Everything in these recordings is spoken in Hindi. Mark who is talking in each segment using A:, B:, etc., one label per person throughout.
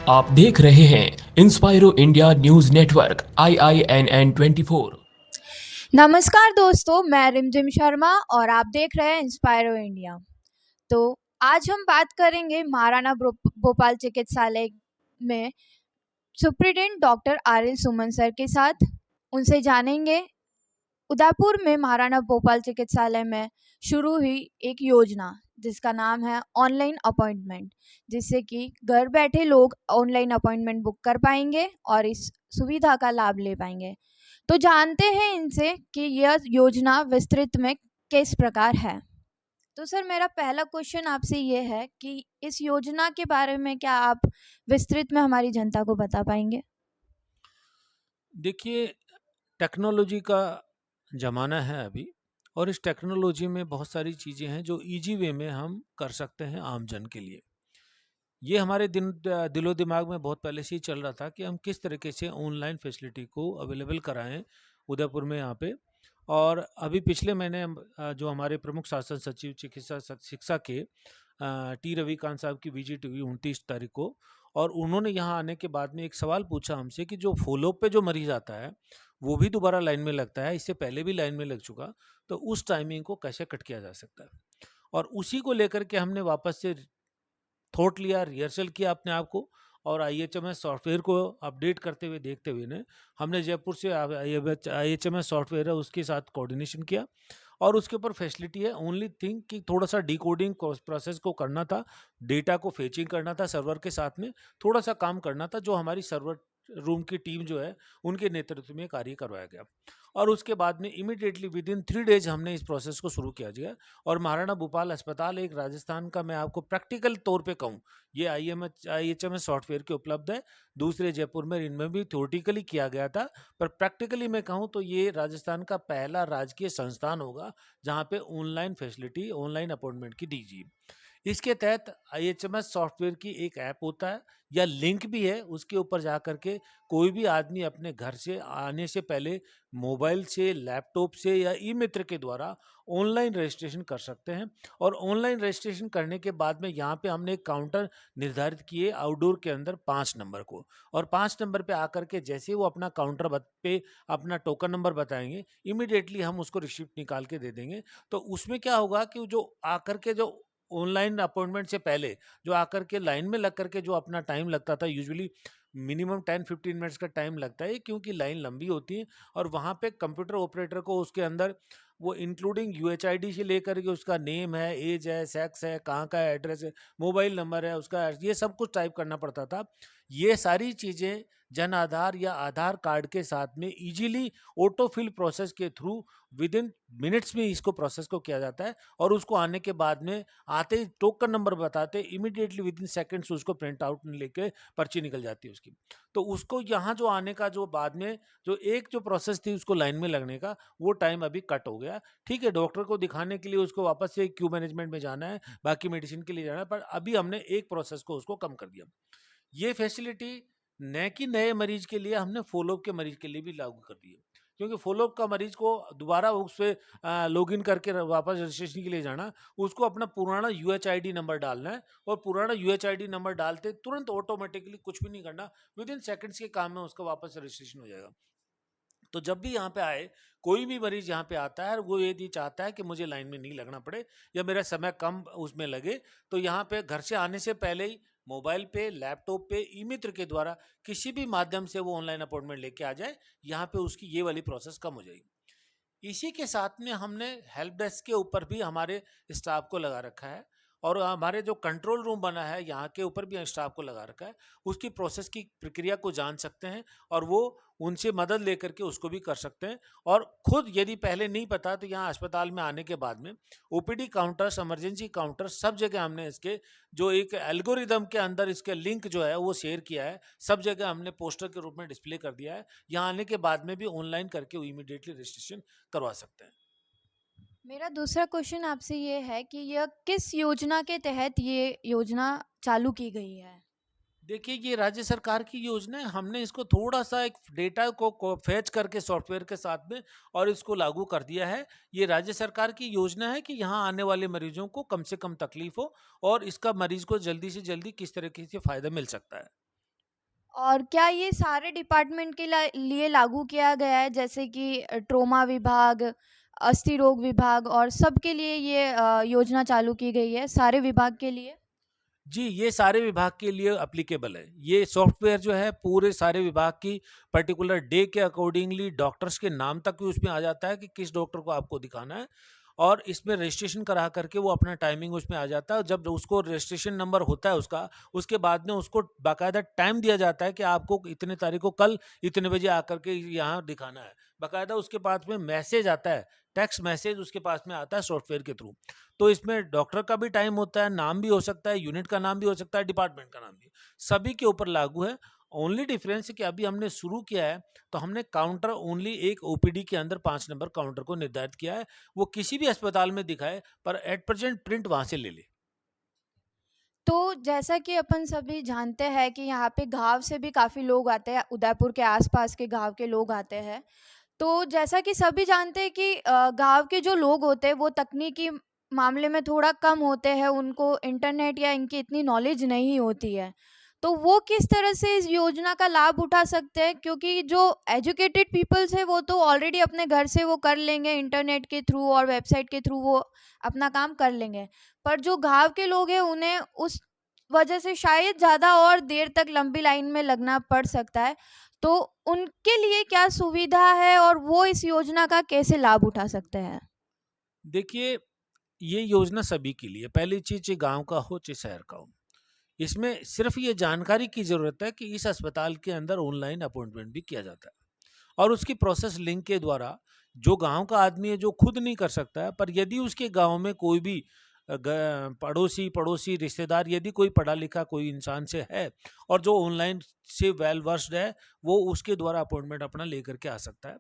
A: आप देख रहे हैं इंस्पायरो इंडिया न्यूज नेटवर्क IINN 24।
B: नमस्कार दोस्तों, मैं रिमझिम शर्मा और आप देख रहे हैं इंस्पायरो इंडिया। तो आज हम बात करेंगे महाराणा भोपाल चिकित्सालय में सुप्रिटेंडेंट डॉक्टर RL सुमन सर के साथ। उनसे जानेंगे उदयपुर में महाराणा भोपाल चिकित्सालय में शुरू हुई एक योजना जिसका नाम है ऑनलाइन अपॉइंटमेंट, जिससे कि घर बैठे लोग ऑनलाइन अपॉइंटमेंट बुक कर पाएंगे और इस सुविधा का लाभ ले पाएंगे। तो जानते हैं इनसे कि यह योजना विस्तृत में किस प्रकार है। तो सर, मेरा पहला क्वेश्चन आपसे ये है कि इस योजना के बारे में क्या आप विस्तृत में हमारी जनता को बता पाएंगे?
C: देखिए, टेक्नोलॉजी का ज़माना है अभी, और इस टेक्नोलॉजी में बहुत सारी चीज़ें हैं जो इजी वे में हम कर सकते हैं आम जन के लिए। ये हमारे दिलो दिमाग में बहुत पहले से ही चल रहा था कि हम किस तरीके से ऑनलाइन फैसिलिटी को अवेलेबल कराएं उदयपुर में यहाँ पे। और अभी पिछले महीने जो हमारे प्रमुख शासन सचिव चिकित्सा शिक्षा के टी रविकांत साहब की विजिट हुई 29 तारीख को, और उन्होंने यहाँ आने के बाद में एक सवाल पूछा हमसे कि जो फॉलोअप पे जो मरीज आता है वो भी दोबारा लाइन में लगता है, इससे पहले भी लाइन में लग चुका, तो उस टाइमिंग को कैसे कट किया जा सकता है। और उसी को लेकर के हमने वापस से थॉट लिया, रिहर्सल किया अपने आप को, और IHMS सॉफ्टवेयर को अपडेट करते हुए देखते हुए ने हमने जयपुर से IHMS सॉफ्टवेयर है उसके साथ कोऑर्डिनेशन किया, और उसके ऊपर फैसिलिटी है। ओनली थिंग कि थोड़ा सा डिकोडिंग प्रोसेस को करना था, डेटा को फेचिंग करना था, सर्वर के साथ में थोड़ा सा काम करना था, जो हमारी सर्वर रूम की टीम जो है उनके नेतृत्व में कार्य करवाया गया। और उसके बाद में इमीडिएटली विद इन 3 डेज हमने इस प्रोसेस को शुरू किया गया। और महाराणा भोपाल अस्पताल एक राजस्थान का, मैं आपको प्रैक्टिकल तौर पे कहूँ, ये IHMS सॉफ्टवेयर के उपलब्ध है। दूसरे जयपुर में इनमें भी थ्योरेटिकली किया गया था, पर प्रैक्टिकली मैं कहूँ तो ये राजस्थान का पहला राजकीय संस्थान होगा जहाँ पे ऑनलाइन फैसिलिटी, ऑनलाइन अपॉइंटमेंट की दीजिए। इसके तहत IHMS सॉफ्टवेयर की एक ऐप होता है या लिंक भी है, उसके ऊपर जा करके कोई भी आदमी अपने घर से आने से पहले मोबाइल से, लैपटॉप से या ई मित्र के द्वारा ऑनलाइन रजिस्ट्रेशन कर सकते हैं। और ऑनलाइन रजिस्ट्रेशन करने के बाद में यहाँ पे हमने एक काउंटर निर्धारित किए आउटडोर के अंदर 5 नंबर को, और 5 नंबर पे आकर के जैसे ही वो अपना काउंटर पे अपना टोकन नंबर बताएंगे, इमीडिएटली हम उसको रिसिप्ट निकाल के दे देंगे। तो उसमें क्या होगा कि जो आकर के जो ऑनलाइन अपॉइंटमेंट से पहले जो आकर के लाइन में लग करके जो अपना टाइम लगता था, यूजुअली मिनिमम 10-15 मिनट्स का टाइम लगता है, क्योंकि लाइन लंबी होती है। और वहाँ पे कंप्यूटर ऑपरेटर को उसके अंदर वो इंक्लूडिंग UHID से लेकर के उसका नेम है, एज है, सेक्स है, कहाँ का एड्रेस है, मोबाइल नंबर है उसका, ये सब कुछ टाइप करना पड़ता था। ये सारी चीज़ें जन आधार या आधार कार्ड के साथ में इजीली ऑटोफिल प्रोसेस के थ्रू विद इन मिनट्स में इसको प्रोसेस को किया जाता है। और उसको आने के बाद में आते ही टोकन नंबर बताते इमीडिएटली विद इन सेकेंड्स उसको प्रिंट आउट लेके पर्ची निकल जाती है उसकी। तो उसको यहाँ जो आने का जो बाद में जो एक जो प्रोसेस थी उसको लाइन में लगने का, वो टाइम अभी कट हो गया। ठीक है, डॉक्टर को दिखाने के लिए उसको वापस से क्यू मैनेजमेंट में जाना है, बाकी मेडिसिन के लिए जाना है, पर अभी हमने एक प्रोसेस को उसको कम कर दिया। ये फैसिलिटी न कि नए मरीज के लिए, हमने फॉलोअप के मरीज के लिए भी लागू कर दी है। क्योंकि फॉलोअप का मरीज को दोबारा उस पर लॉगिन करके वापस रजिस्ट्रेशन के लिए जाना, उसको अपना पुराना UHID नंबर डालना है, और पुराना UHID नंबर डालते तुरंत ऑटोमेटिकली कुछ भी नहीं करना, विद इन सेकेंड्स के काम में उसका वापस रजिस्ट्रेशन हो जाएगा। तो जब भी यहाँ पे आए, कोई भी मरीज यहाँ पे आता है, वो यदि चाहता है कि मुझे लाइन में नहीं लगना पड़े या मेरा समय कम उसमें लगे, तो यहाँ पे घर से आने से पहले ही मोबाइल पे, लैपटॉप पे, ई मित्र के द्वारा किसी भी माध्यम से वो ऑनलाइन अपॉइंटमेंट लेके आ जाए, यहाँ पे उसकी ये वाली प्रोसेस कम हो जाएगी। इसी के साथ में हमने हेल्प डेस्क के ऊपर भी हमारे स्टाफ को लगा रखा है, और हमारे जो कंट्रोल रूम बना है यहाँ के ऊपर भी स्टाफ को लगा रखा है। उसकी प्रोसेस की प्रक्रिया को जान सकते हैं, और वो उनसे मदद लेकर के उसको भी कर सकते हैं। और खुद यदि पहले नहीं पता, तो यहाँ अस्पताल में आने के बाद में OPD काउंटर्स, इमरजेंसी काउंटर, सब जगह हमने इसके जो एक एल्गोरिदम के अंदर इसके लिंक जो है वो शेयर किया है, सब जगह हमने पोस्टर के रूप में डिस्प्ले कर दिया है। यहाँ आने के बाद में भी ऑनलाइन करके वो इमीडिएटली रजिस्ट्रेशन करवा सकते हैं।
B: मेरा दूसरा क्वेश्चन आपसे ये है कि यह किस योजना के तहत ये योजना चालू की गई है?
C: देखिए, ये राज्य सरकार की योजना है। हमने इसको थोड़ा सा एक डेटा को फैच करके सॉफ्टवेयर के साथ में और इसको लागू कर दिया है। ये राज्य सरकार की योजना है कि यहाँ आने वाले मरीजों को कम से कम तकलीफ हो, और इसका मरीज को जल्दी से जल्दी किस तरीके से फायदा मिल सकता है।
B: और क्या ये सारे डिपार्टमेंट के लिए लागू किया गया है, जैसे कि ट्रॉमा विभाग, अस्थि रोग विभाग और सबके लिए ये योजना चालू की गई है, सारे विभाग के लिए?
C: जी, ये सारे विभाग के लिए एप्लीकेबल है। ये सॉफ्टवेयर जो है पूरे सारे विभाग की पर्टिकुलर डे के अकॉर्डिंगली डॉक्टर्स के नाम तक भी उसमें आ जाता है कि किस डॉक्टर को आपको दिखाना है, और इसमें रजिस्ट्रेशन करा करके वो अपना टाइमिंग उसमें आ जाता है। जब उसको रजिस्ट्रेशन नंबर होता है उसका, उसके बाद में उसको बाकायदा टाइम दिया जाता है कि आपको इतने तारीख को कल इतने बजे आकर के यहाँ दिखाना है। बाकायदा उसके पास में मैसेज आता है, टेक्स्ट मैसेज उसके पास में आता है सॉफ्टवेयर के थ्रू। तो इसमें डॉक्टर का भी टाइम होता है, नाम भी हो सकता है, यूनिट का नाम भी हो सकता है, डिपार्टमेंट का नाम भी, सभी के ऊपर लागू है। ओनली डिफरेंस है कि अभी हमने शुरू किया है, तो हमने काउंटर ओनली एक ओपीडी के अंदर 5 नंबर काउंटर को निर्धारित किया है। वो किसी भी अस्पताल में दिखाए, पर एट प्रेजेंट प्रिंट वहाँ से ले ले।
B: तो जैसा कि अपन सभी जानते हैं कि यहाँ पे गाँव से भी काफ़ी लोग आते हैं, उदयपुर के आस-पास के गाँव के लोग आते हैं। तो जैसा कि सभी जानते हैं कि गाँव के जो लोग होते हैं वो तकनीकी मामले में थोड़ा कम होते हैं, उनको इंटरनेट या इनकी इतनी नॉलेज नहीं होती है। तो वो किस तरह से इस योजना का लाभ उठा सकते हैं? क्योंकि जो एजुकेटेड पीपल्स हैं वो तो ऑलरेडी अपने घर से वो कर लेंगे, इंटरनेट के थ्रू और वेबसाइट के थ्रू वो अपना काम कर लेंगे। पर जो गाँव के लोग हैं उन्हें उस वजह से शायद ज़्यादा और देर तक लंबी लाइन में लगना पड़ सकता है। तो उनके लिए क्या सुविधा है और वो इस योजना का कैसे लाभ उठा सकते हैं?
C: देखिए, ये योजना सभी के लिए, पहली चीज़ चाहे गाँव का हो, चाहे शहर का हो। इसमें सिर्फ ये जानकारी की ज़रूरत है कि इस अस्पताल के अंदर ऑनलाइन अपॉइंटमेंट भी किया जाता है, और उसकी प्रोसेस लिंक के द्वारा जो गांव का आदमी है जो खुद नहीं कर सकता है, पर यदि उसके गांव में कोई भी पड़ोसी पड़ोसी रिश्तेदार यदि कोई पढ़ा लिखा कोई इंसान से है और जो ऑनलाइन से वेल वर्स्ड है, वो उसके द्वारा अपॉइंटमेंट अपना लेकर के आ सकता है।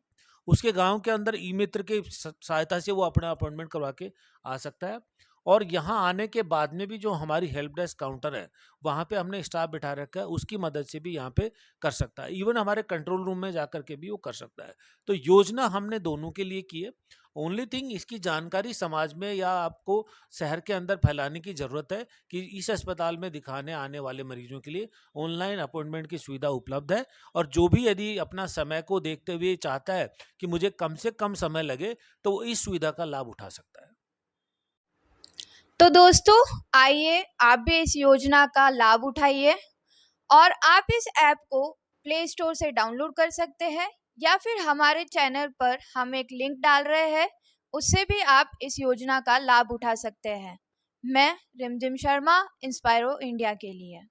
C: उसके गांव के अंदर ई मित्र के सहायता से वो अपना अपॉइंटमेंट करवा के आ सकता है। और यहाँ आने के बाद में भी जो हमारी हेल्प डेस्क काउंटर है, वहाँ पे हमने स्टाफ बिठा रखा है, उसकी मदद से भी यहाँ पे कर सकता है। इवन हमारे कंट्रोल रूम में जाकर के भी वो कर सकता है। तो योजना हमने दोनों के लिए की है। ओनली थिंग इसकी जानकारी समाज में या आपको शहर के अंदर फैलाने की ज़रूरत है कि इस अस्पताल में दिखाने आने वाले मरीजों के लिए ऑनलाइन अपॉइंटमेंट की सुविधा उपलब्ध है। और जो भी यदि अपना समय को देखते हुए चाहता है कि मुझे कम से कम समय लगे, तो वो इस सुविधा का लाभ उठा सकता है।
B: तो दोस्तों, आइए आप भी इस योजना का लाभ उठाइए और आप इस ऐप को प्ले स्टोर से डाउनलोड कर सकते हैं या फिर हमारे चैनल पर हम एक लिंक डाल रहे हैं, उससे भी आप इस योजना का लाभ उठा सकते हैं। मैं रिमझिम शर्मा, इंस्पायरो इंडिया के लिए।